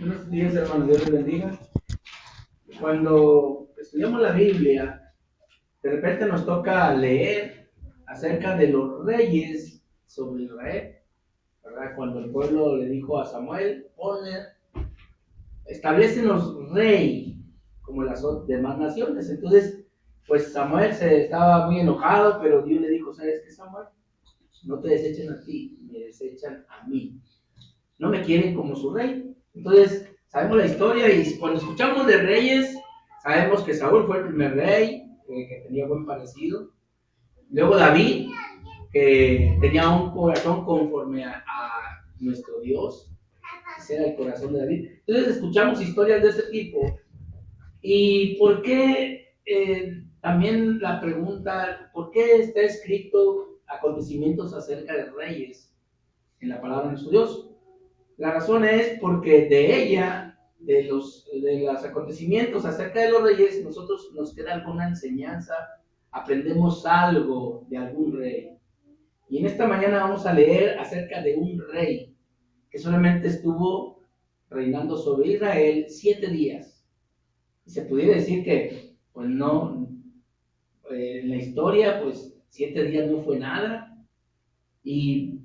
Buenos días, hermanos. Dios les bendiga. Cuando estudiamos la Biblia, de repente nos toca leer acerca de los reyes sobre Israel, ¿verdad? Cuando el pueblo le dijo a Samuel, establécenos rey como las demás naciones. Entonces, pues Samuel se estaba muy enojado, pero Dios le dijo, ¿sabes qué, Samuel? No te desechen a ti, me desechan a mí. No me quieren como su rey. Entonces, sabemos la historia y cuando escuchamos de reyes, sabemos que Saúl fue el primer rey, que tenía buen parecido. Luego David, que tenía un corazón conforme a nuestro Dios. Ese era el corazón de David. Entonces escuchamos historias de ese tipo. ¿Y por qué? También la pregunta, ¿por qué está escrito acontecimientos acerca de reyes en la palabra de nuestro Dios? La razón es porque de los acontecimientos acerca de los reyes, nosotros nos queda alguna enseñanza, aprendemos algo de algún rey. Y en esta mañana vamos a leer acerca de un rey que solamente estuvo reinando sobre Israel 7 días. Y se pudiera decir que, pues no, en la historia, pues 7 días no fue nada. Y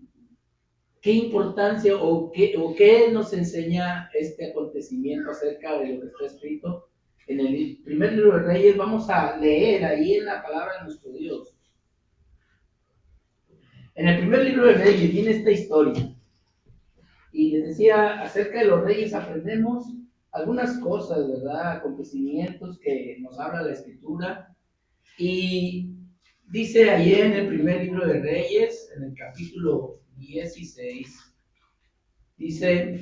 ¿qué importancia o qué nos enseña este acontecimiento acerca de lo que está escrito en el primer libro de Reyes? Vamos a leer ahí en la palabra de nuestro Dios. En el primer libro de Reyes viene esta historia. Y les decía, acerca de los reyes aprendemos algunas cosas, ¿verdad? Acontecimientos que nos habla la Escritura. Y dice ahí en el primer libro de Reyes, en el capítulo 16, dice,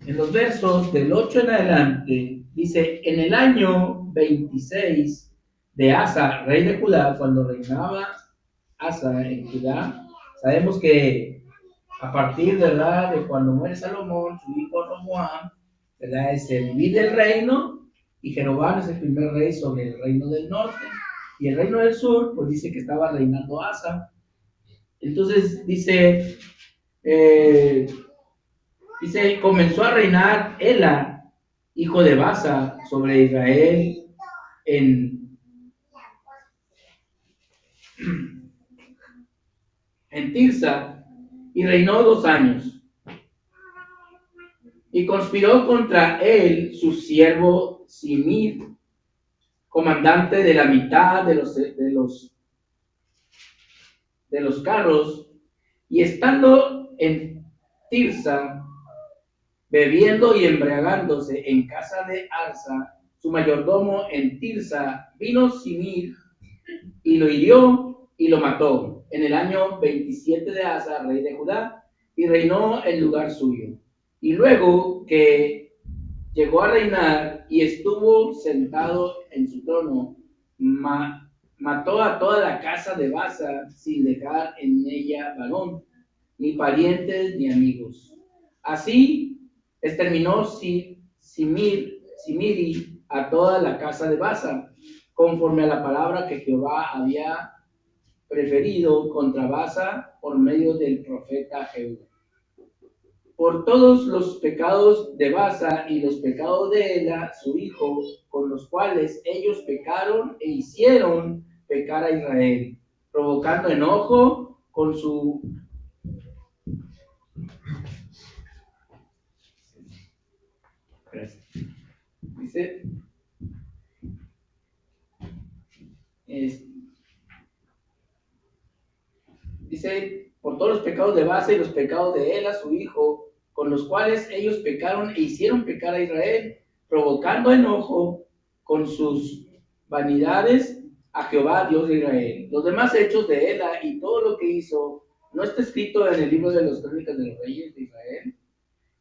en los versos del 8 en adelante, dice, en el año 26 de Asa, rey de Judá, cuando reinaba Asa en Judá, sabemos que a partir, ¿verdad?, de cuando muere Salomón, su hijo Roboam, ¿verdad?, se divide el reino y Jeroboam es el primer rey sobre el reino del norte. Y el reino del sur, pues dice que estaba reinando Asa. Entonces eh, dice, comenzó a reinar Ela, hijo de Basa, sobre Israel en, en Tirsa, y reinó 2 años. Y conspiró contra él su siervo Simir, comandante de la mitad de los carros, y estando en Tirsa, bebiendo y embriagándose en casa de Arsa, su mayordomo en Tirsa, vino Simir y lo hirió y lo mató en el año 27 de Asa, rey de Judá, y reinó en lugar suyo. Y luego que llegó a reinar y estuvo sentado en su trono, mató a toda la casa de Basa sin dejar en ella varón, ni parientes ni amigos. Así exterminó Simiri a toda la casa de Basa, conforme a la palabra que Jehová había preferido contra Basa por medio del profeta Jehú. Por todos los pecados de Basa y los pecados de Ela, su hijo, con los cuales ellos pecaron e hicieron pecar a Israel, provocando enojo con su... Dice, dice, por todos los pecados de Basa y los pecados de Ela, su hijo, con los cuales ellos pecaron e hicieron pecar a Israel, provocando enojo con sus vanidades a Jehová, Dios de Israel. Los demás hechos de Ela y todo lo que hizo, ¿no está escrito en el libro de las crónicas de los reyes de Israel?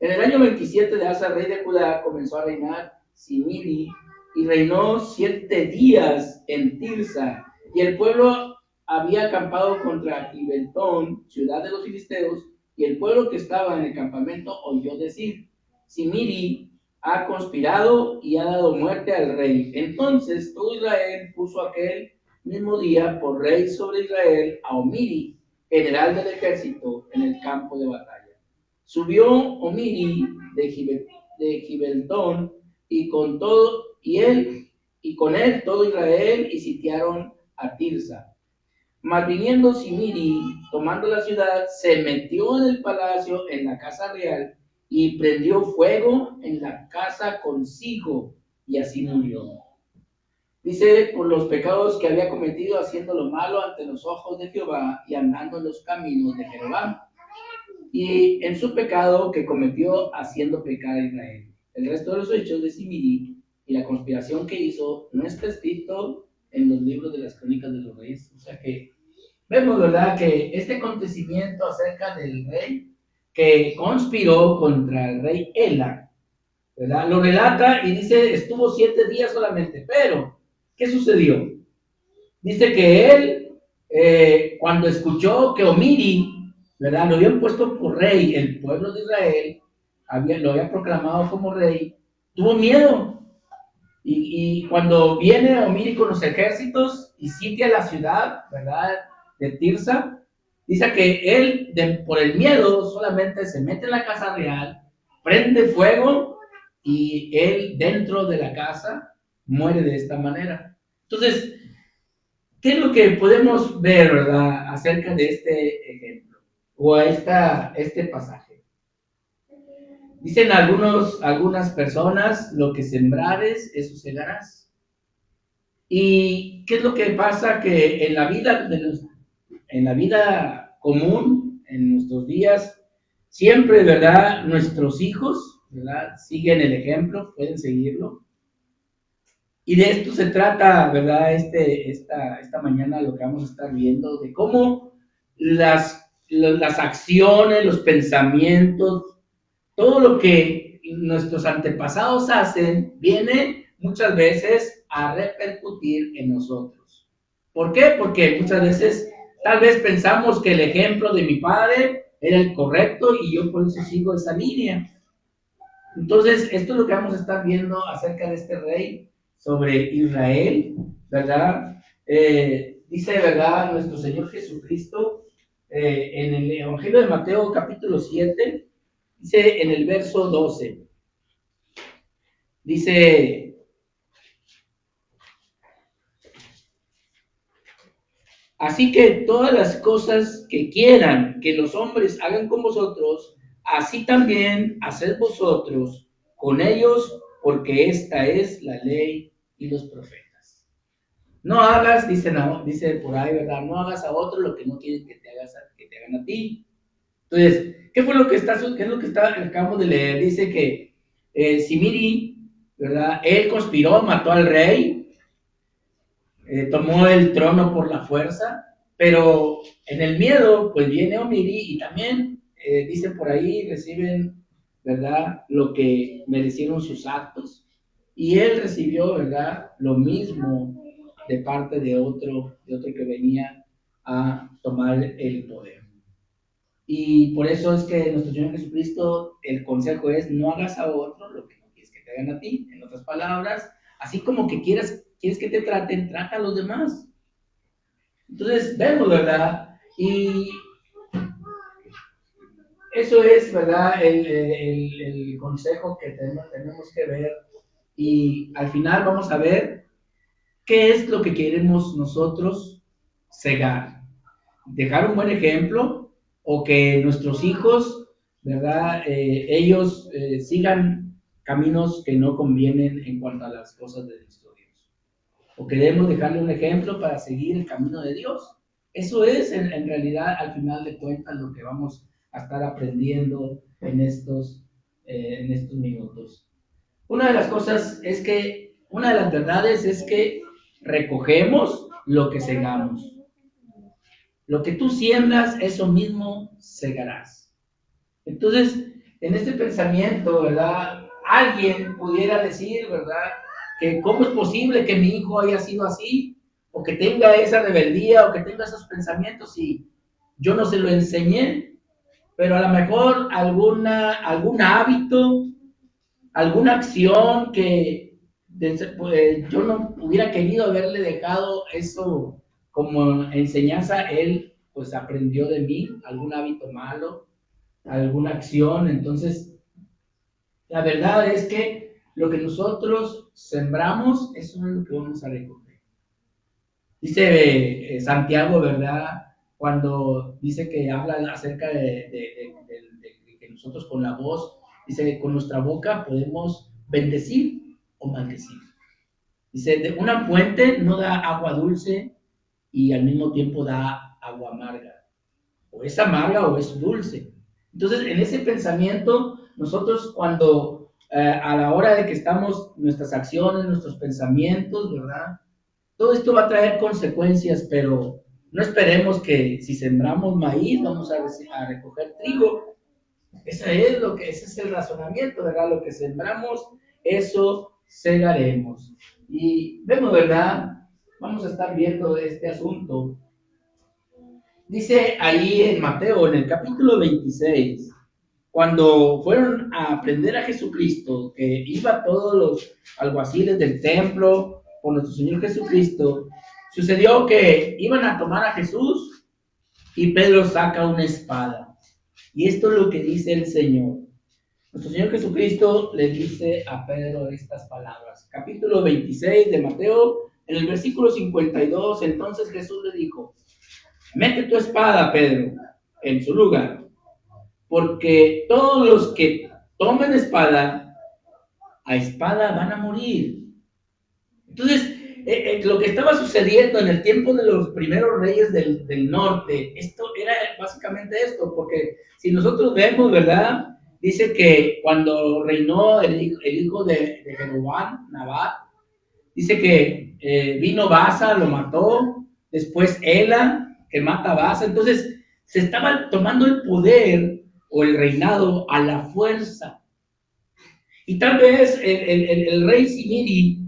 En el año 27 de Asa, rey de Judá, comenzó a reinar Simiri y reinó 7 días en Tirsa. Y el pueblo había acampado contra Gibeltón, ciudad de los filisteos, y el pueblo que estaba en el campamento oyó decir, Simiri ha conspirado y ha dado muerte al rey. Entonces todo Israel puso aquel mismo día por rey sobre Israel a Omiri, general del ejército, en el campo de batalla. Subió Omiri de Gibeltón y con todo, y con él todo Israel y sitiaron a Tirsa. Mas viniendo Simiri, tomando la ciudad, se metió en el palacio, en la casa real, y prendió fuego en la casa consigo, y así murió. Dice, por los pecados que había cometido haciendo lo malo ante los ojos de Jehová y andando en los caminos de Jehová, y en su pecado que cometió haciendo pecar a Israel. El resto de los hechos de Simiri y la conspiración que hizo no está escrito en los libros de las crónicas de los reyes. O sea que vemos, ¿verdad?, que este acontecimiento acerca del rey que conspiró contra el rey Ela, ¿verdad?, lo relata y dice, estuvo 7 días solamente, pero, ¿qué sucedió? Dice que él, cuando escuchó que Omiri, ¿verdad?, lo habían puesto por rey, el pueblo de Israel, lo había proclamado como rey, tuvo miedo. Y cuando viene Omiri con los ejércitos y sitia la ciudad, ¿verdad?, de Tirsa, dice que él, por el miedo, solamente se mete en la casa real, prende fuego y él dentro de la casa muere de esta manera. Entonces, ¿qué es lo que podemos ver, verdad, acerca de este ejemplo o este pasaje? Dicen algunas personas, lo que sembrares, eso segarás. ¿Y qué es lo que pasa? Que en la vida común, en nuestros días, siempre, ¿verdad?, nuestros hijos, ¿verdad?, siguen el ejemplo, pueden seguirlo. Y de esto se trata, ¿verdad?, esta mañana lo que vamos a estar viendo, de cómo las acciones, los pensamientos, todo lo que nuestros antepasados hacen, viene muchas veces a repercutir en nosotros. ¿Por qué? Porque muchas veces tal vez pensamos que el ejemplo de mi padre era el correcto y yo por eso sigo esa línea. Entonces, esto es lo que vamos a estar viendo acerca de este rey sobre Israel, ¿verdad? Dice, ¿verdad?, nuestro Señor Jesucristo en el Evangelio de Mateo capítulo 7, dice en el verso 12, dice, así que todas las cosas que quieran que los hombres hagan con vosotros, así también haced vosotros con ellos, porque esta es la ley y los profetas. No hagas, dice por ahí, ¿verdad? No hagas a otro lo que no quieres que te hagan a ti. Entonces, ¿qué es lo que acabamos de leer? Dice que Simiri, ¿verdad?, él conspiró, mató al rey, tomó el trono por la fuerza, pero en el miedo, pues viene Omiri y también, dice por ahí, reciben, ¿verdad?, lo que merecieron sus actos, y él recibió, ¿verdad?, lo mismo de parte de otro que venía a tomar el poder. Y por eso es que nuestro Señor Jesucristo, el consejo es, no hagas a otro lo que no quieres que te hagan a ti. En otras palabras, así como que quieres que te traten, trata a los demás. Entonces, vemos, ¿verdad? Y eso es, ¿verdad?, el consejo que tenemos que ver. Y al final vamos a ver qué es lo que queremos nosotros cegar. Dejar un buen ejemplo o que nuestros hijos, ¿verdad?, ellos sigan caminos que no convienen en cuanto a las cosas de nuestro Dios. O queremos dejarle un ejemplo para seguir el camino de Dios. Eso es en realidad, al final de cuentas, lo que vamos a estar aprendiendo en estos minutos. Una de las cosas es que, una de las verdades es que recogemos lo que segamos. Lo que tú siembras, eso mismo segarás. Entonces, en este pensamiento, ¿verdad?, alguien pudiera decir, ¿verdad?, que cómo es posible que mi hijo haya sido así, o que tenga esa rebeldía, o que tenga esos pensamientos, si yo no se lo enseñé, pero a lo mejor algún hábito, alguna acción que pues, yo no hubiera querido haberle dejado eso como enseñanza, él pues aprendió de mí algún hábito malo, alguna acción. Entonces, la verdad es que lo que nosotros sembramos, eso es lo que vamos a recoger. Dice Santiago, ¿verdad? Cuando dice que habla acerca de que nosotros con la voz, dice que con nuestra boca podemos bendecir o maldecir. Dice, de una fuente no da agua dulce y al mismo tiempo da agua amarga. O es amarga o es dulce. Entonces, en ese pensamiento, nosotros cuando a la hora de que estamos, nuestras acciones, nuestros pensamientos, ¿verdad? Todo esto va a traer consecuencias, pero no esperemos que si sembramos maíz vamos a recoger trigo. Ese es el razonamiento, ¿verdad? Lo que sembramos, eso segaremos. Y vemos, ¿verdad? Vamos a estar viendo este asunto. Dice ahí en Mateo, en el capítulo 26, cuando fueron a aprender a Jesucristo, que iba todos los alguaciles del templo por nuestro Señor Jesucristo, sucedió que iban a tomar a Jesús y Pedro saca una espada. Y esto es lo que dice el Señor. Nuestro Señor Jesucristo le dice a Pedro estas palabras. Capítulo 26 de Mateo, en el versículo 52, entonces Jesús le dijo, mete tu espada, Pedro, en su lugar, porque todos los que tomen espada, a espada van a morir. Entonces, lo que estaba sucediendo en el tiempo de los primeros reyes del norte, esto era básicamente esto, porque si nosotros vemos, ¿verdad? Dice que cuando reinó el hijo de Jeroboam, Nabat, dice que vino Baasa, lo mató, después Ela, que mata a Baasa, entonces se estaba tomando el poder o el reinado a la fuerza. Y tal vez el rey Simiri,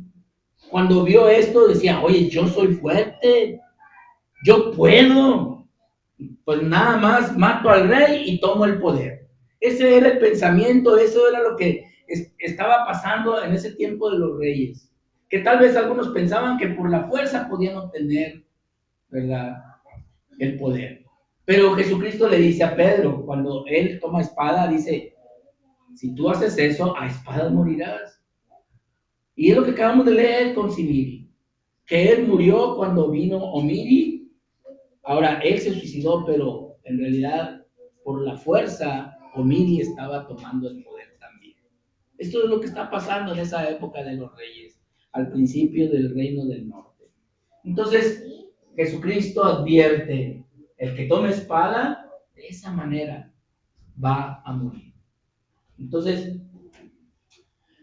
cuando vio esto, decía, oye, yo soy fuerte, yo puedo, pues nada más mato al rey y tomo el poder. Ese era el pensamiento, eso era lo que estaba pasando en ese tiempo de los reyes. Que tal vez algunos pensaban que por la fuerza podían obtener, ¿verdad?, el poder. Pero Jesucristo le dice a Pedro, cuando él toma espada, dice, si tú haces eso, a espada morirás. Y es lo que acabamos de leer con Simiri, que él murió cuando vino Omiri. Ahora, él se suicidó, pero en realidad, por la fuerza, Omiri estaba tomando el poder también. Esto es lo que está pasando en esa época de los reyes, al principio del reino del norte. Entonces, Jesucristo advierte, el que tome espada, de esa manera va a morir. Entonces,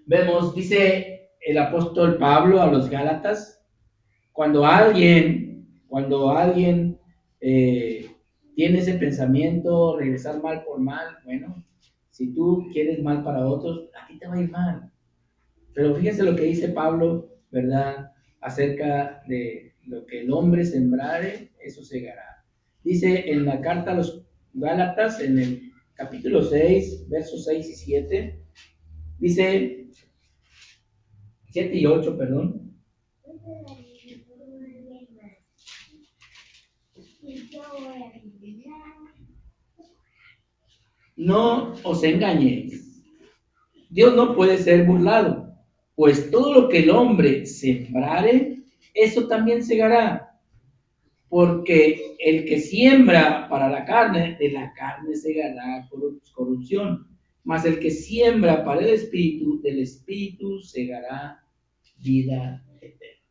vemos, dice el apóstol Pablo a los Gálatas, cuando alguien tiene ese pensamiento, regresar mal por mal, bueno, si tú quieres mal para otros, a ti te va a ir mal. Pero fíjense lo que dice Pablo, ¿verdad? Acerca de lo que el hombre sembrare, eso segará. Dice en la carta a los Gálatas, en el capítulo 6, versos 6 y 7, dice 7 y 8, perdón. No os engañéis. Dios no puede ser burlado, pues todo lo que el hombre sembrare, eso también segará. Porque el que siembra para la carne, de la carne segará corrupción. Mas el que siembra para el espíritu, del espíritu segará vida eterna.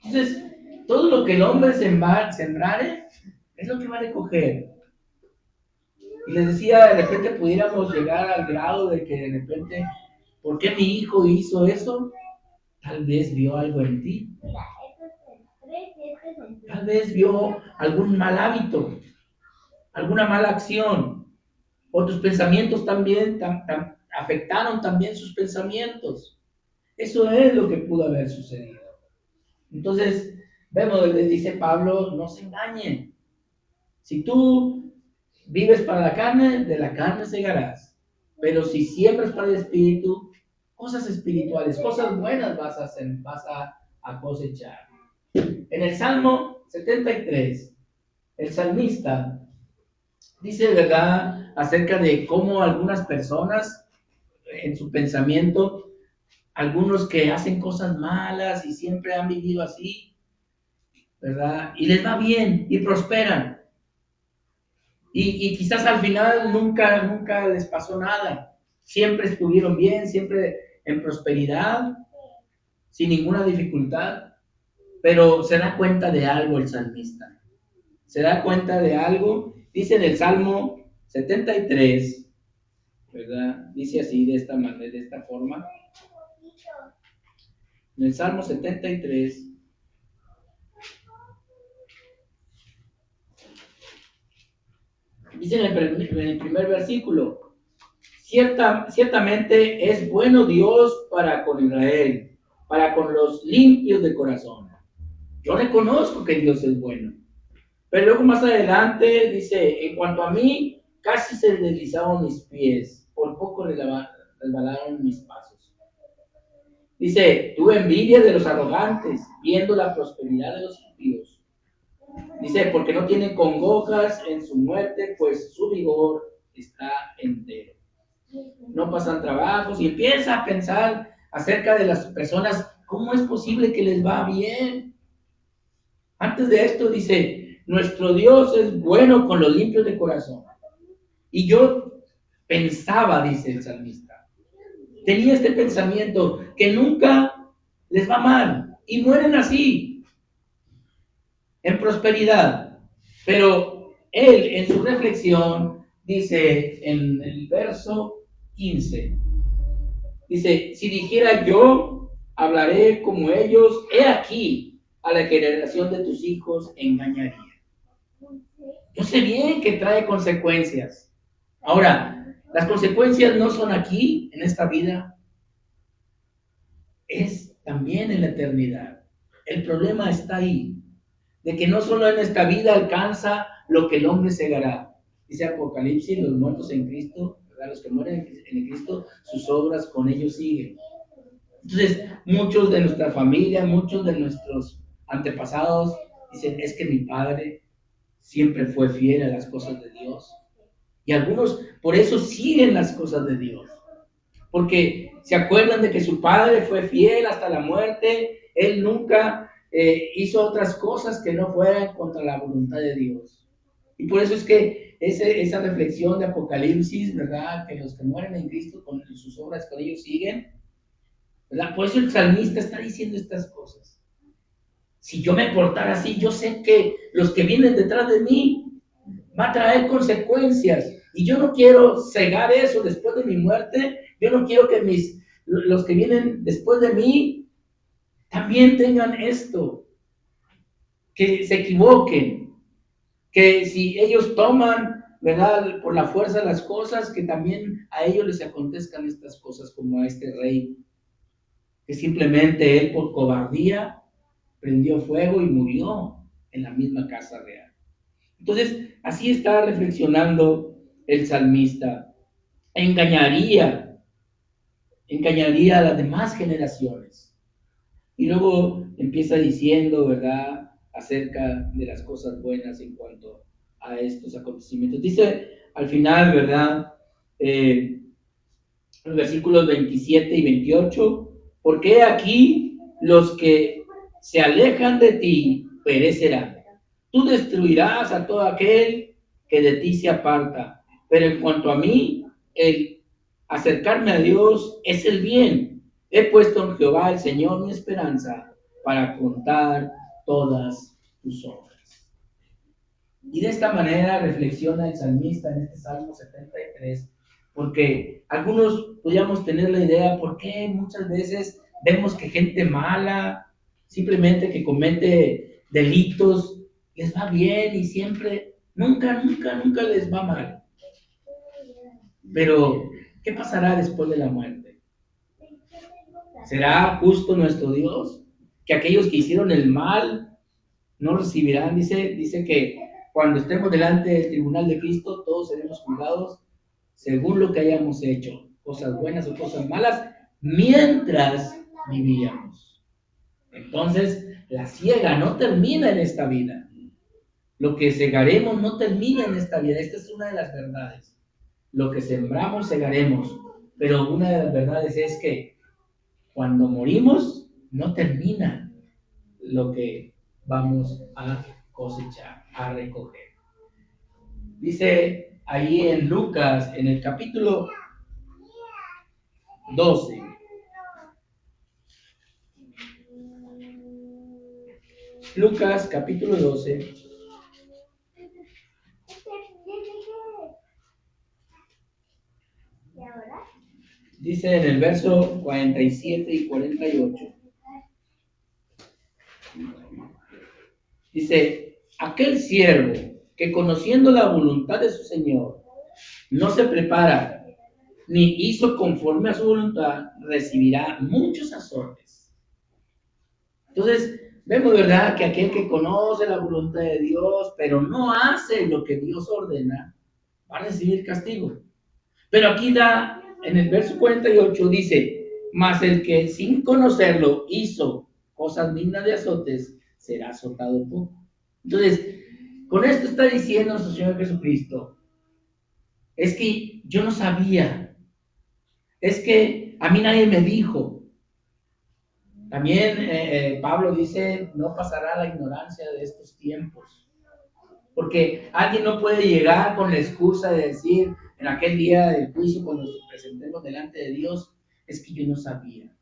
Entonces, todo lo que el hombre sembrare, es lo que va a recoger. Y les decía, de repente pudiéramos llegar al grado de que de repente, ¿por qué mi hijo hizo eso? Tal vez vio algo en ti. Tal vez vio algún mal hábito, alguna mala acción. O tus pensamientos también afectaron también sus pensamientos. Eso es lo que pudo haber sucedido. Entonces, vemos, dice Pablo, no se engañen. Si tú vives para la carne, de la carne segarás. Pero si siembras para el espíritu, cosas espirituales, cosas buenas vas a hacer, vas a cosechar. En el Salmo 73, el salmista dice, ¿verdad? acerca de cómo algunas personas en su pensamiento, algunos que hacen cosas malas y siempre han vivido así, ¿verdad? Y les va bien y prosperan. Y quizás al final nunca les pasó nada. Siempre estuvieron bien, siempre en prosperidad, sin ninguna dificultad. Pero se da cuenta de algo el salmista. Se da cuenta de algo. Dice en el Salmo 73, ¿verdad? Dice así, de esta manera, de esta forma. En el Salmo 73, dice en el primer versículo, ciertamente es bueno Dios para con Israel, para con los limpios de corazón. Yo reconozco que Dios es bueno. Pero luego más adelante dice, en cuanto a mí, casi se deslizaron mis pies, por poco resbalaron mis pasos. Dice, tuve envidia de los arrogantes, viendo la prosperidad de los impíos. Dice, porque no tienen congojas en su muerte, pues su vigor está entero. No pasan trabajos y empieza a pensar acerca de las personas, ¿cómo es posible que les va bien? Antes de esto dice, nuestro Dios es bueno con los limpios de corazón. Y yo pensaba, dice el salmista, tenía este pensamiento, que nunca les va mal y mueren así, en prosperidad. Pero él en su reflexión dice en el verso 15, dice, si dijera yo, hablaré como ellos, he aquí, a la generación de tus hijos engañaría. Yo sé bien que trae consecuencias. Ahora, las consecuencias no son aquí, en esta vida, es también en la eternidad. El problema está ahí, de que no solo en esta vida alcanza lo que el hombre segará. Dice Apocalipsis, los muertos en Cristo, ¿verdad? Los que mueren en Cristo, sus obras con ellos siguen. Entonces, muchos de nuestra familia, muchos de nuestros antepasados dicen, es que mi padre siempre fue fiel a las cosas de Dios. Y algunos por eso siguen las cosas de Dios. Porque se acuerdan de que su padre fue fiel hasta la muerte. Él nunca hizo otras cosas que no fueran contra la voluntad de Dios. Y por eso es que esa reflexión de Apocalipsis, ¿verdad? Que los que mueren en Cristo con sus obras con ellos siguen, ¿verdad? Por eso el salmista está diciendo estas cosas. Si yo me portara así, yo sé que los que vienen detrás de mí va a traer consecuencias. Y yo no quiero cegar eso después de mi muerte. Yo no quiero que los que vienen después de mí también tengan esto. Que se equivoquen. Que si ellos toman, ¿verdad? Por la fuerza las cosas, que también a ellos les acontezcan estas cosas como a este rey. Que simplemente él por cobardía prendió fuego y murió en la misma casa real. Entonces, así está reflexionando el salmista. Engañaría a las demás generaciones. Y luego empieza diciendo, ¿verdad?, acerca de las cosas buenas en cuanto a estos acontecimientos. Dice al final, ¿verdad?, los versículos 27 y 28, porque aquí los que se alejan de ti perecerán. Tú destruirás a todo aquel que de ti se aparta. Pero en cuanto a mí, el acercarme a Dios es el bien. He puesto en Jehová el Señor mi esperanza para contar todas tus obras. Y de esta manera reflexiona el salmista en este Salmo 73, porque algunos podríamos tener la idea, ¿por qué muchas veces vemos que gente mala, simplemente que comete delitos, les va bien y siempre, nunca les va mal? Pero, ¿qué pasará después de la muerte? ¿Será justo nuestro Dios? Que aquellos que hicieron el mal no recibirán, dice que cuando estemos delante del tribunal de Cristo, todos seremos juzgados según lo que hayamos hecho, cosas buenas o cosas malas, mientras vivíamos. Entonces, la siega no termina en esta vida. Lo que segaremos no termina en esta vida. Esta es una de las verdades. lo que sembramos, segaremos. Pero una de las verdades es que cuando morimos, no termina lo que vamos a cosechar, a recoger. Dice ahí en Lucas, en el capítulo 12. Lucas, capítulo 12. Dice en el verso 47 y 48. Dice, aquel siervo que conociendo la voluntad de su Señor, no se prepara, ni hizo conforme a su voluntad, recibirá muchos azotes. Entonces, vemos, ¿verdad?, que aquel que conoce la voluntad de Dios, pero no hace lo que Dios ordena, va a recibir castigo. Pero aquí da, en el verso 48 dice, mas el que sin conocerlo hizo cosas dignas de azotes, será azotado poco. Entonces, con esto está diciendo nuestro Señor Jesucristo, es que yo no sabía, es que a mí nadie me dijo. También Pablo dice, no pasará la ignorancia de estos tiempos. Porque alguien no puede llegar con la excusa de decir, en aquel día del juicio, cuando nos presentemos delante de Dios, es que yo no sabía.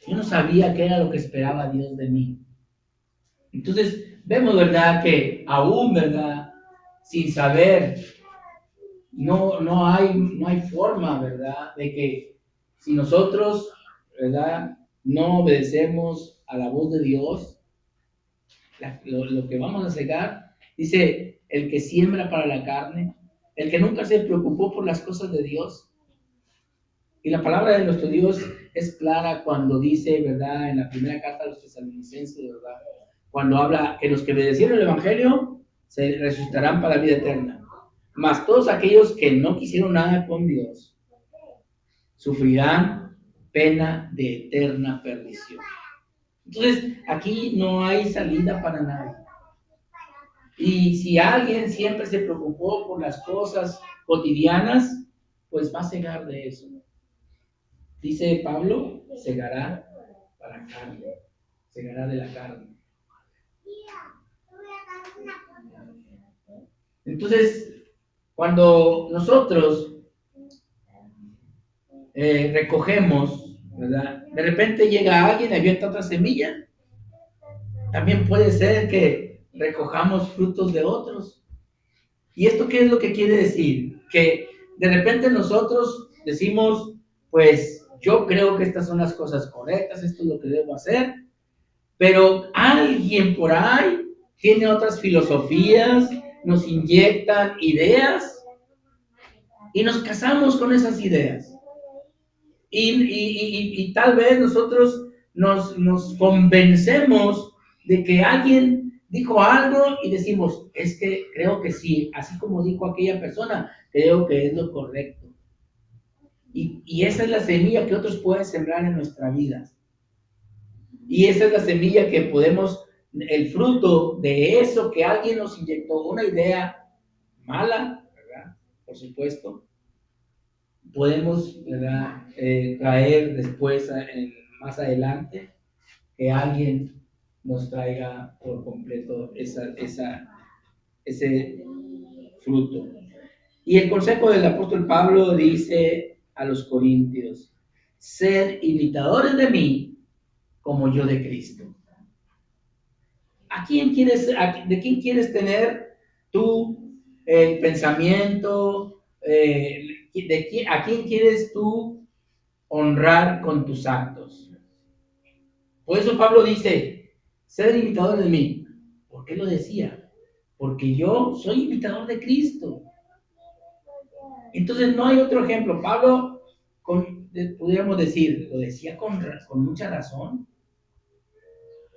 Yo no sabía qué era lo que esperaba Dios de mí. Entonces, vemos, ¿verdad?, que aún, ¿verdad?, sin saber, no hay forma, ¿verdad?, de que si nosotros, ¿verdad?, no obedecemos a la voz de Dios, lo que vamos a cegar, dice, el que siembra para la carne, el que nunca se preocupó por las cosas de Dios. Y la palabra de nuestro Dios es clara cuando dice, ¿verdad?, en la primera carta a los tesalonicenses, ¿verdad?, cuando habla que los que obedecieron el Evangelio se resucitarán para la vida eterna. Mas todos aquellos que no quisieron nada con Dios sufrirán pena de eterna perdición. Entonces, aquí no hay salida para nadie. Y si alguien siempre se preocupó por las cosas cotidianas, pues va a cegar de eso. Dice Pablo, cegará para carne, cegará de la carne. Entonces, cuando nosotros recogemos, ¿verdad?, de repente llega alguien y avienta otra semilla. También puede ser que recojamos frutos de otros. ¿Y esto qué es lo que quiere decir? Que de repente nosotros decimos, pues yo creo que estas son las cosas correctas, esto es lo que debo hacer, pero alguien por ahí tiene otras filosofías, nos inyectan ideas y nos casamos con esas ideas. Y tal vez nosotros nos convencemos de que alguien dijo algo y decimos, es que creo que sí, así como dijo aquella persona, creo que es lo correcto. Y esa es la semilla que otros pueden sembrar en nuestra vida. Y esa es la semilla que podemos, el fruto de eso que alguien nos inyectó, una idea mala, ¿verdad?, por supuesto, podemos, ¿verdad?, traer después, más adelante, que alguien nos traiga por completo ese fruto. Y el consejo del apóstol Pablo dice a los corintios, sed imitadores de mí como yo de Cristo. ¿De quién quieres tener tú el pensamiento? ¿A quién quieres tú honrar con tus actos? Por eso Pablo dice, sed imitador de mí. ¿Por qué lo decía? Porque yo soy imitador de Cristo. Entonces no hay otro ejemplo. Pablo, pudiéramos decir, lo decía con mucha razón.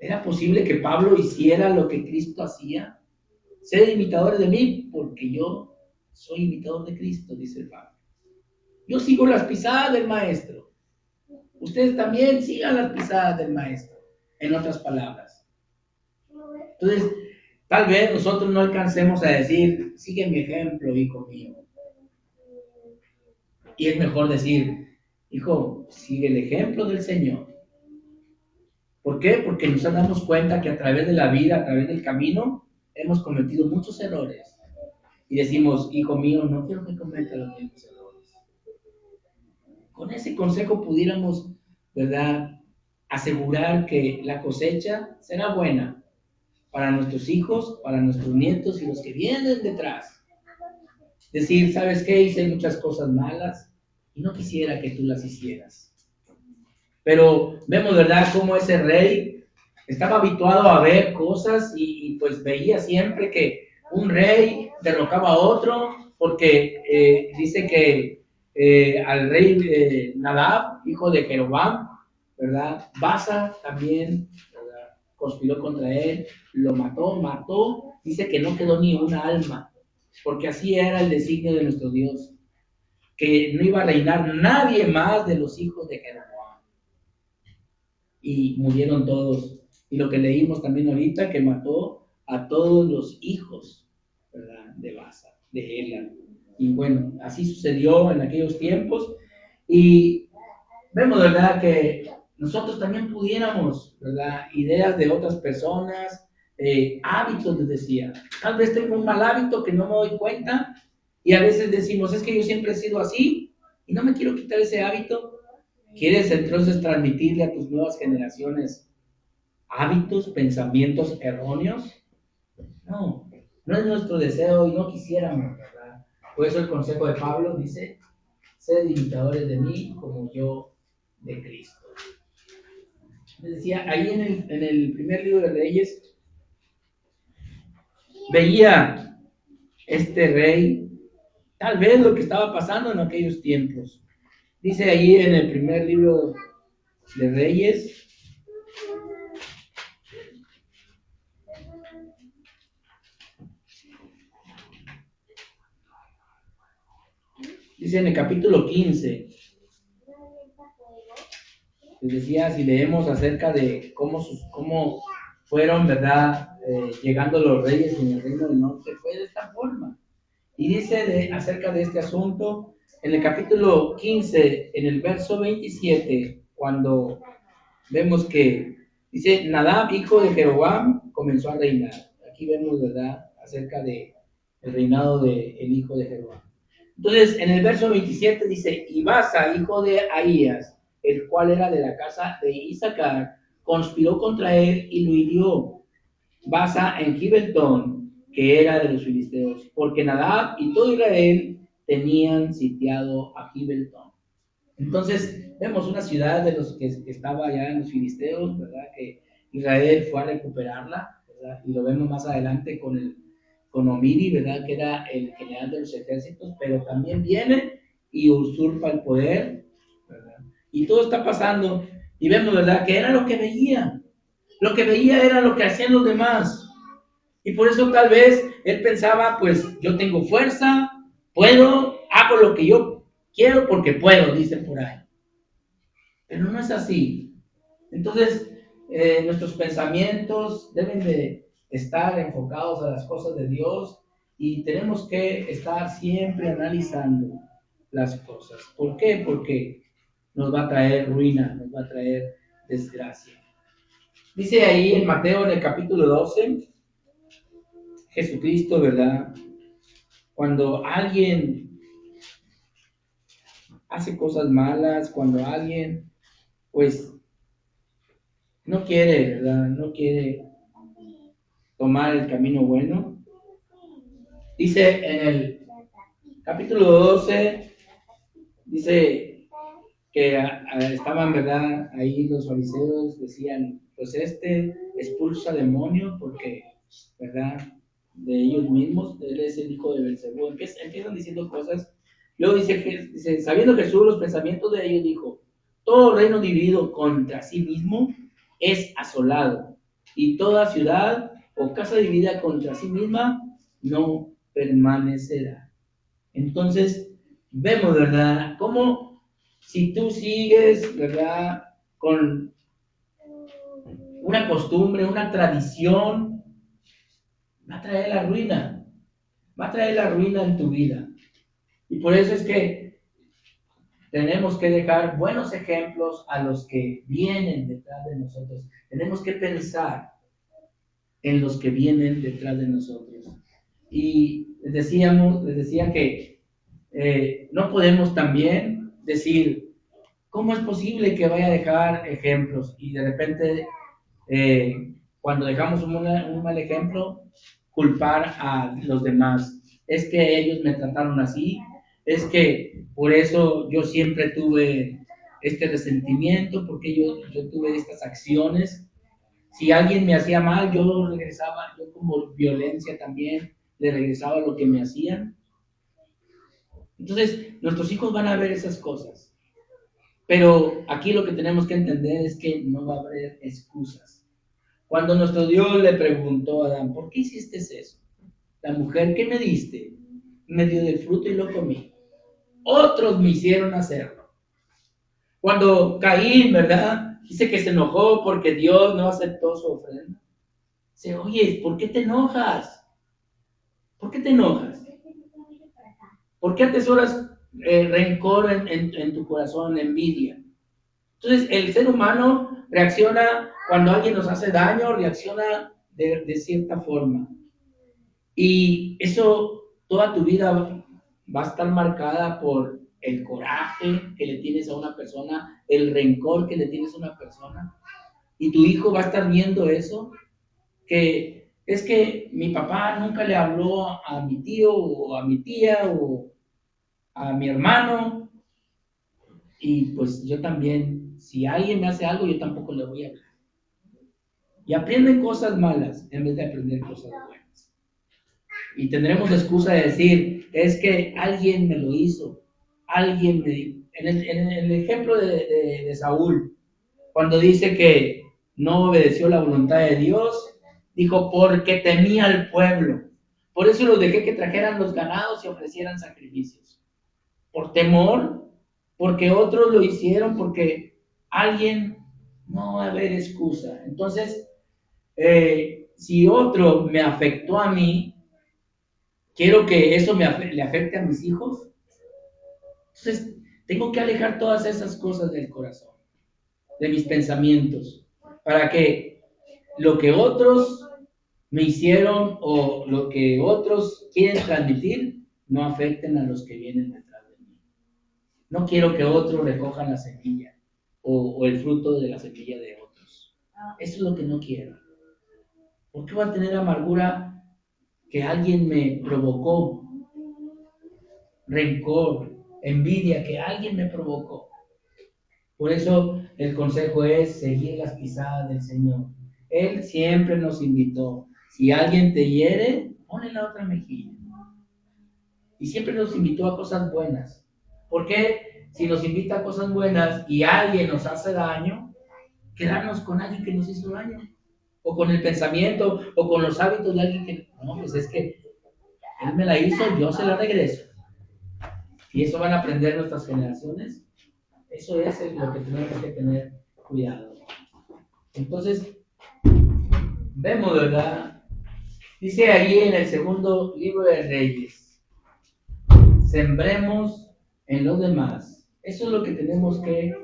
¿Era posible que Pablo hiciera lo que Cristo hacía? Sed imitadores de mí, porque yo soy imitador de Cristo, dice Pablo. Yo sigo las pisadas del Maestro. Ustedes también sigan las pisadas del Maestro, en otras palabras. Entonces, Tal vez nosotros no alcancemos a decir, sigue mi ejemplo, hijo mío. Y es mejor decir, hijo, sigue el ejemplo del Señor. ¿Por qué? Porque nos damos cuenta que a través de la vida, a través del camino, hemos cometido muchos errores. Y decimos, hijo mío, no quiero que cometa los mismos errores. Con ese consejo pudiéramos, ¿verdad?, asegurar que la cosecha será buena para nuestros hijos, para nuestros nietos y los que vienen detrás. Decir, ¿sabes qué? Hice muchas cosas malas y no quisiera que tú las hicieras. Pero vemos, ¿verdad?, cómo ese rey estaba habituado a ver cosas y pues veía siempre que un rey derrocaba a otro, porque dice que al rey Nadab, hijo de Jeroboam, ¿verdad? Baza también, ¿verdad?, conspiró contra él, lo mató, dice que no quedó ni una alma, porque así era el designio de nuestro Dios, que no iba a reinar nadie más de los hijos de Jeroboam. Y murieron todos. Y lo que leímos también ahorita, que mató a todos los hijos, ¿verdad?, de Baza, de Ela. Y bueno, así sucedió en aquellos tiempos. Y vemos, ¿verdad?, que nosotros también pudiéramos, ¿verdad?, ideas de otras personas, hábitos, les decía. Tal vez tengo un mal hábito que no me doy cuenta y a veces decimos, es que yo siempre he sido así y no me quiero quitar ese hábito. ¿Quieres entonces transmitirle a tus nuevas generaciones hábitos, pensamientos erróneos? No, no es nuestro deseo y no quisiéramos, ¿verdad? Por eso el consejo de Pablo dice, sed imitadores de mí como yo de Cristo. Les decía, ahí en el primer libro de Reyes, veía este rey, tal vez lo que estaba pasando en aquellos tiempos. Dice ahí en el primer libro de Reyes, dice en el capítulo 15, les decía, si leemos acerca de cómo fueron, ¿verdad?, llegando los reyes en el reino del norte, fue de esta forma. Y dice acerca de este asunto, en el capítulo 15, en el verso 27, cuando vemos que dice, Nadab, hijo de Jeroboam, comenzó a reinar. Aquí vemos, ¿verdad?, acerca de el reinado del hijo de Jeroboam. Entonces, en el verso 27 dice, y Baasa, hijo de Ahías, el cual era de la casa de Isaacar, conspiró contra él y lo hirió. Baasa en Gibetón, que era de los filisteos, porque Nadab y todo Israel tenían sitiado a Gibetón. Entonces, vemos una ciudad de los que estaba allá en los filisteos, ¿verdad?, que Israel fue a recuperarla, ¿verdad?, y lo vemos más adelante con Omiri, ¿verdad?, que era el general de los ejércitos, pero también viene y usurpa el poder, ¿verdad? Y todo está pasando, y vemos, ¿verdad?, que era lo que veía. Lo que veía era lo que hacían los demás. Y por eso tal vez él pensaba, pues yo tengo fuerza, puedo, hago lo que yo quiero porque puedo, dicen por ahí. Pero no es así. Entonces, nuestros pensamientos deben de estar enfocados a las cosas de Dios y tenemos que estar siempre analizando las cosas. ¿Por qué? Porque nos va a traer ruina, nos va a traer desgracia. Dice ahí en Mateo en el capítulo 12, Jesucristo, ¿verdad? Cuando alguien hace cosas malas, cuando alguien, pues, no quiere, ¿verdad? No quiere tomar el camino bueno. Dice en el capítulo 12, dice que estaban, ¿verdad?, ahí los fariseos decían, pues expulsa demonios porque, ¿verdad?, de ellos mismos, él es el hijo de Belcebú. Empiezan diciendo cosas. Luego dice, sabiendo Jesús los pensamientos de ellos, dijo, todo reino dividido contra sí mismo es asolado, y toda ciudad o casa dividida contra sí misma no permanecerá. Entonces, vemos, ¿verdad?, cómo si tú sigues, ¿verdad?, con una costumbre, una tradición, va a traer la ruina, va a traer la ruina en tu vida. Y por eso es que tenemos que dejar buenos ejemplos a los que vienen detrás de nosotros. Tenemos que pensar en los que vienen detrás de nosotros. Y les decía que no podemos también decir, ¿cómo es posible que vaya a dejar ejemplos? Y de repente, cuando dejamos un mal ejemplo, culpar a los demás. Es que ellos me trataron así, es que por eso yo siempre tuve este resentimiento, porque yo tuve estas acciones. Si alguien me hacía mal, yo regresaba, yo como violencia también, le regresaba lo que me hacían. Entonces, nuestros hijos van a ver esas cosas. Pero aquí lo que tenemos que entender es que no va a haber excusas. Cuando nuestro Dios le preguntó a Adán, ¿por qué hiciste eso? La mujer que me diste me dio del fruto y lo comí. Otros me hicieron hacerlo. Cuando Caín, ¿verdad? Dice que se enojó porque Dios no aceptó su ofrenda. Dice, oye, ¿por qué te enojas? ¿Por qué te enojas? ¿Por qué atesoras rencor en tu corazón, envidia? Entonces, el ser humano reacciona cuando alguien nos hace daño, reacciona de cierta forma. Y eso, toda tu vida va a estar marcada por el coraje que le tienes a una persona, el rencor que le tienes a una persona. Y tu hijo va a estar viendo eso, que es que mi papá nunca le habló a mi tío o a mi tía o a mi hermano, y pues yo también, si alguien me hace algo, yo tampoco le voy a hablar. Y aprenden cosas malas en vez de aprender cosas buenas. Y tendremos la excusa de decir, es que alguien me lo hizo, alguien me dijo. En el ejemplo de Saúl, cuando dice que no obedeció la voluntad de Dios, dijo, porque temía al pueblo. Por eso los dejé que trajeran los ganados y ofrecieran sacrificios. Por temor, porque otros lo hicieron, porque alguien, no va a haber excusa. Entonces, si otro me afectó a mí, quiero que eso le afecte a mis hijos. Entonces, tengo que alejar todas esas cosas del corazón, de mis pensamientos, para que lo que otros me hicieron o lo que otros quieren transmitir no afecten a los que vienen detrás de mí. No quiero que otros recojan la semilla o el fruto de la semilla de otros. Eso es lo que no quiero. ¿Por qué voy a tener amargura que alguien me provocó? Rencor, envidia que alguien me provocó. Por eso el consejo es seguir las pisadas del Señor. Él siempre nos invitó. Si alguien te hiere, ponle la otra mejilla. Y siempre nos invitó a cosas buenas. ¿Por qué? Si nos invita a cosas buenas y alguien nos hace daño, quedarnos con alguien que nos hizo daño. O con el pensamiento, o con los hábitos de alguien que... No, pues es que él me la hizo, yo se la regreso. Y eso van a aprender nuestras generaciones. Eso es lo que tenemos que tener cuidado. Entonces, vemos, ¿verdad? Dice allí en el segundo libro de Reyes, sembremos en los demás. Eso es lo que tenemos que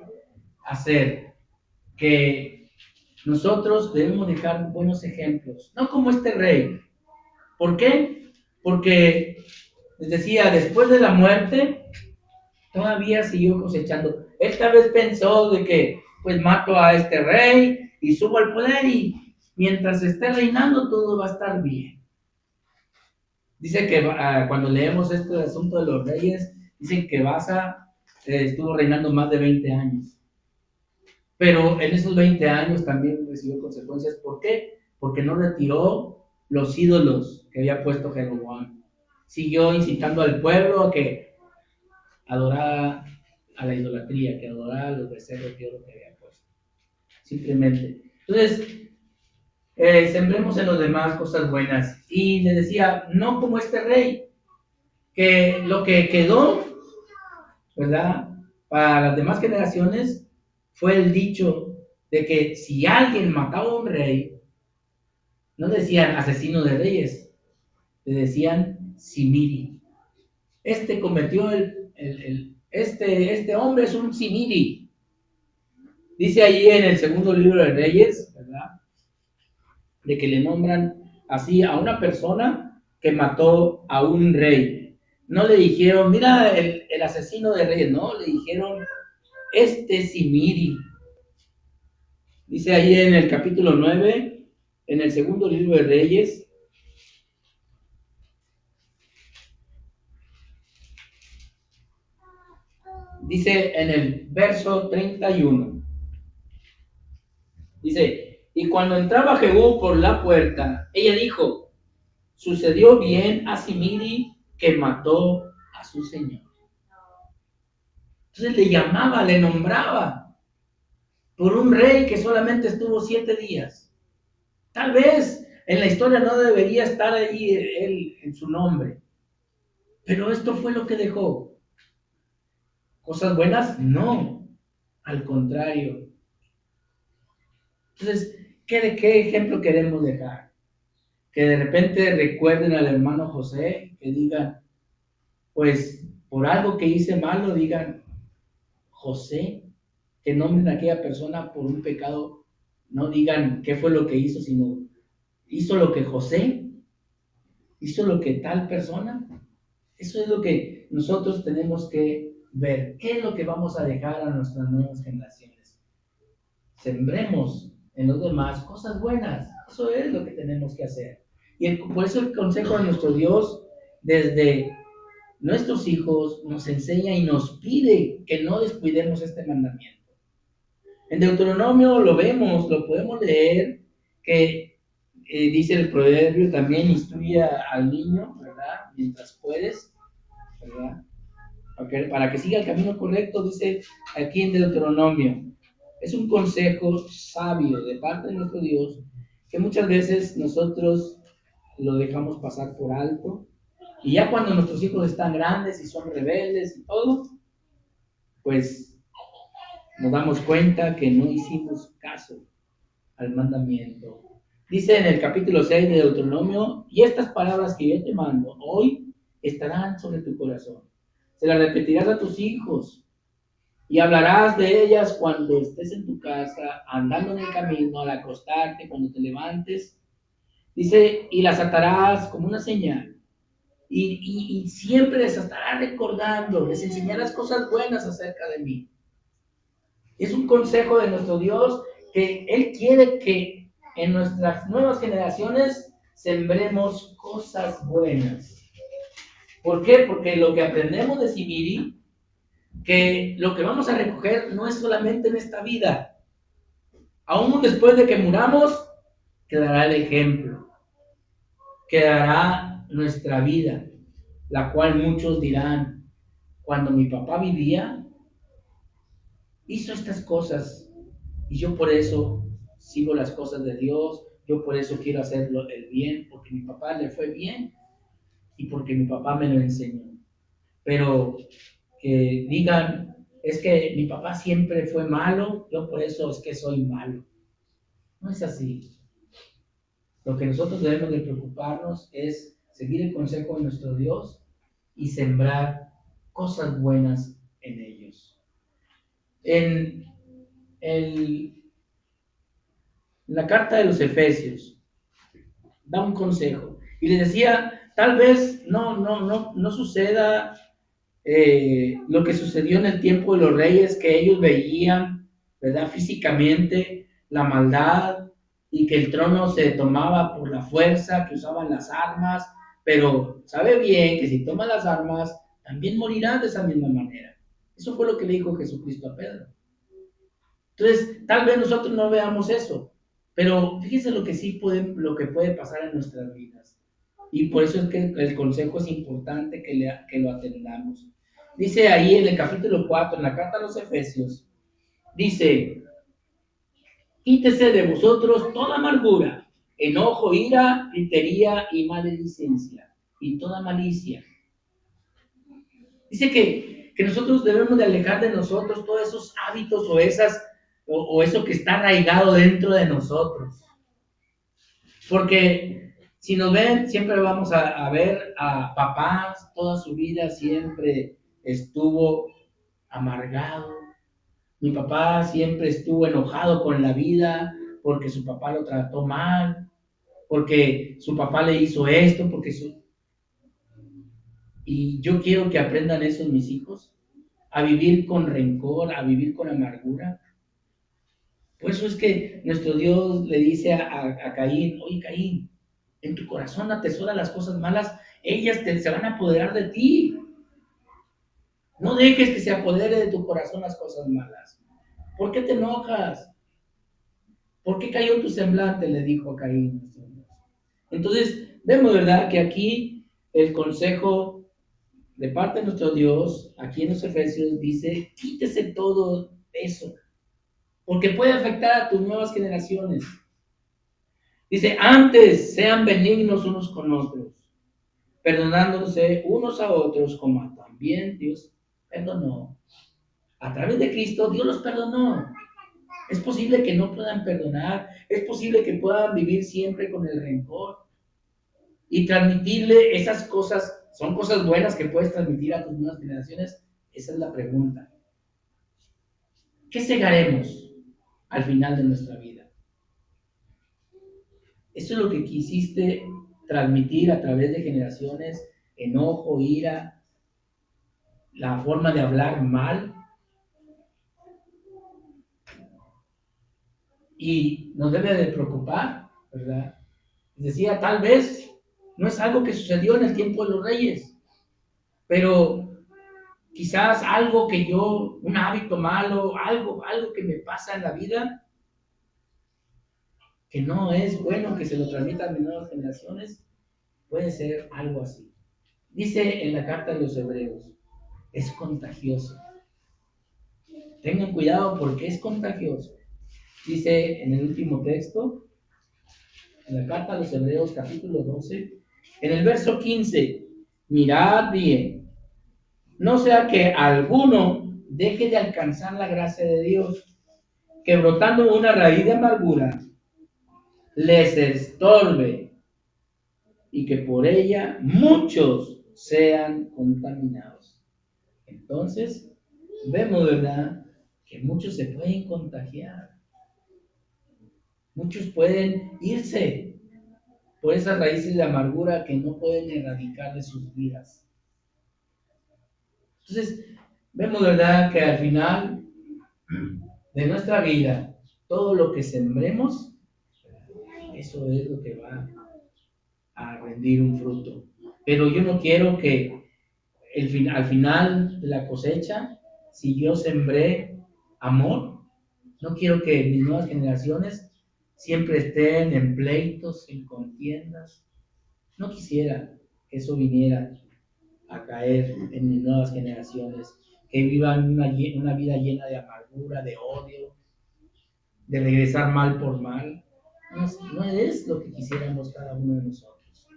hacer, que nosotros debemos dejar buenos ejemplos, no como este rey. ¿Por qué? Porque, les decía, después de la muerte, todavía siguió cosechando. Él tal vez pensó de que, pues mato a este rey y subo al poder y mientras esté reinando todo va a estar bien. Dice que cuando leemos este asunto de los reyes, dicen que Baasa estuvo reinando más de 20 años. Pero en esos 20 años también recibió consecuencias. ¿Por qué? Porque no retiró los ídolos que había puesto Jeroboam. Siguió incitando al pueblo a que adorara a la idolatría, que adorara a los becerros de oro que había puesto. Simplemente. Entonces, sembremos en los demás cosas buenas. Y le decía, no como este rey, que lo que quedó, ¿verdad? Para las demás generaciones fue el dicho de que si alguien mataba a un rey, no decían asesino de reyes, le decían Zimiri. Cometió este hombre es un Zimiri. Dice allí en el segundo libro de Reyes, ¿verdad? De que le nombran así a una persona que mató a un rey. No le dijeron, mira el asesino de reyes, no, le dijeron, Zimiri. Dice ahí en el capítulo 9, en el segundo libro de Reyes, dice en el verso 31, dice, y cuando entraba Jehú por la puerta, ella dijo, sucedió bien a Zimiri que mató a su señor. Entonces le llamaba, le nombraba por un rey que solamente estuvo 7 días. Tal vez en la historia no debería estar ahí él en su nombre, pero esto fue lo que dejó. ¿Cosas buenas? No, al contrario. Entonces, ¿qué ejemplo queremos dejar? Que de repente recuerden al hermano José, que digan, pues por algo que hice malo, digan, José, que nombren a aquella persona por un pecado, no digan qué fue lo que hizo, sino hizo lo que José, hizo lo que tal persona. Eso es lo que nosotros tenemos que ver. ¿Qué es lo que vamos a dejar a nuestras nuevas generaciones? Sembremos en los demás cosas buenas. Eso es lo que tenemos que hacer. Y por eso el consejo de nuestro Dios, desde nuestros hijos, nos enseña y nos pide que no descuidemos este mandamiento. En Deuteronomio lo vemos, lo podemos leer, que dice el proverbio también, instruye al niño, ¿verdad? Mientras puedes, ¿verdad? Okay, para que siga el camino correcto, dice aquí en Deuteronomio. Es un consejo sabio de parte de nuestro Dios que muchas veces nosotros lo dejamos pasar por alto. Y ya cuando nuestros hijos están grandes y son rebeldes y todo, pues nos damos cuenta que no hicimos caso al mandamiento. Dice en el capítulo 6 de Deuteronomio, y estas palabras que yo te mando hoy estarán sobre tu corazón. Se las repetirás a tus hijos y hablarás de ellas cuando estés en tu casa, andando en el camino, al acostarte, cuando te levantes. Dice, y las atarás como una señal. Y siempre les estarás recordando, les enseñarás cosas buenas acerca de mí. Es un consejo de nuestro Dios que Él quiere que en nuestras nuevas generaciones sembremos cosas buenas. ¿Por qué? Porque lo que aprendemos de Zimiri, que lo que vamos a recoger no es solamente en esta vida. Aún después de que muramos, quedará el ejemplo. Quedará nuestra vida, la cual muchos dirán, cuando mi papá vivía, hizo estas cosas y yo por eso sigo las cosas de Dios, yo por eso quiero hacerlo el bien, porque mi papá le fue bien y porque mi papá me lo enseñó. Pero que digan, es que mi papá siempre fue malo, yo por eso es que soy malo. No es así. Lo que nosotros debemos de preocuparnos es seguir el consejo de nuestro Dios y sembrar cosas buenas en ellos. En la carta de los Efesios da un consejo y les decía, tal vez no suceda lo que sucedió en el tiempo de los reyes, que ellos veían, ¿verdad? Físicamente la maldad y que el trono se tomaba por la fuerza, que usaban las armas, pero sabe bien que si toman las armas, también morirán de esa misma manera. Eso fue lo que le dijo Jesucristo a Pedro. Entonces, tal vez nosotros no veamos eso, pero fíjense lo que lo que puede pasar en nuestras vidas. Y por eso es que el consejo es importante que lo atendamos. Dice ahí en el capítulo 4, en la carta a los Efesios, dice, quítese de vosotros toda amargura, enojo, ira, gritería y maledicencia, y toda malicia. Dice que nosotros debemos de alejar de nosotros todos esos hábitos o eso que está arraigado dentro de nosotros. Porque Si nos ven, siempre vamos a ver a papás, toda su vida siempre estuvo amargado. Mi papá siempre estuvo enojado con la vida porque su papá lo trató mal, porque su papá le hizo esto, porque su... Y yo quiero que aprendan eso mis hijos, a vivir con rencor, a vivir con amargura. Por eso es que nuestro Dios le dice a Caín, oye Caín, en tu corazón atesora las cosas malas, se van a apoderar de ti. No dejes que se apodere de tu corazón las cosas malas. ¿Por qué te enojas? ¿Por qué cayó tu semblante? Le dijo a Caín. Entonces, vemos, ¿verdad? Que aquí el consejo de parte de nuestro Dios, aquí en los Efesios, dice, quítese todo eso, porque puede afectar a tus nuevas generaciones. Dice, antes sean benignos unos con otros, perdonándose unos a otros como también Dios perdonó. A través de Cristo, Dios los perdonó. Es posible que no puedan perdonar, es posible que puedan vivir siempre con el rencor y transmitirle esas cosas, son cosas buenas que puedes transmitir a tus nuevas generaciones. Esa es la pregunta. ¿Qué segaremos al final de nuestra vida? Eso es lo que quisiste transmitir a través de generaciones, enojo, ira, la forma de hablar mal. Y nos debe de preocupar, ¿verdad? Decía, tal vez no es algo que sucedió en el tiempo de los reyes, pero quizás algo que yo, un hábito malo, algo que me pasa en la vida, que no es bueno que se lo transmita a mis nuevas generaciones, puede ser algo así. Dice en la carta de los Hebreos, es contagioso. Tengan cuidado porque es contagioso. Dice en el último texto, en la carta a los Hebreos capítulo 12, en el verso 15, mirad bien, no sea que alguno deje de alcanzar la gracia de Dios, que brotando una raíz de amargura les estorbe y que por ella muchos sean contaminados. Entonces, vemos, ¿verdad?, que muchos se pueden contagiar, muchos pueden irse por esas raíces de amargura que no pueden erradicar de sus vidas. Entonces, vemos, ¿verdad?, que al final de nuestra vida, todo lo que sembremos, eso es lo que va a rendir un fruto. Pero yo no quiero que al final de la cosecha, si yo sembré amor, no quiero que mis nuevas generaciones siempre estén en pleitos, en contiendas. No quisiera que eso viniera a caer en mis nuevas generaciones, que vivan una vida llena de amargura, de odio, de regresar mal por mal. No, no es lo que quisiéramos cada uno de nosotros.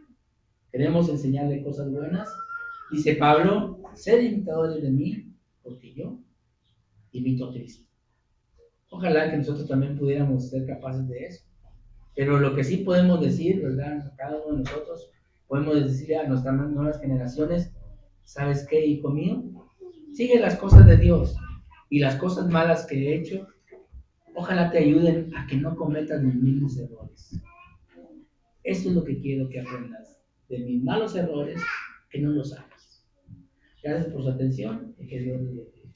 Queremos enseñarle cosas buenas. Dice Pablo, sed imitadores de mí, porque yo imito a Cristo. Ojalá que nosotros también pudiéramos ser capaces de eso. Pero lo que sí podemos decir, ¿verdad? Cada uno de nosotros podemos decirle a nuestras nuevas generaciones, ¿sabes qué, hijo mío? Sigue las cosas de Dios y las cosas malas que he hecho, ojalá te ayuden a que no cometas mis mismos errores. Eso es lo que quiero que aprendas. De mis malos errores, que no los hagas. Gracias por su atención y que Dios les bendiga.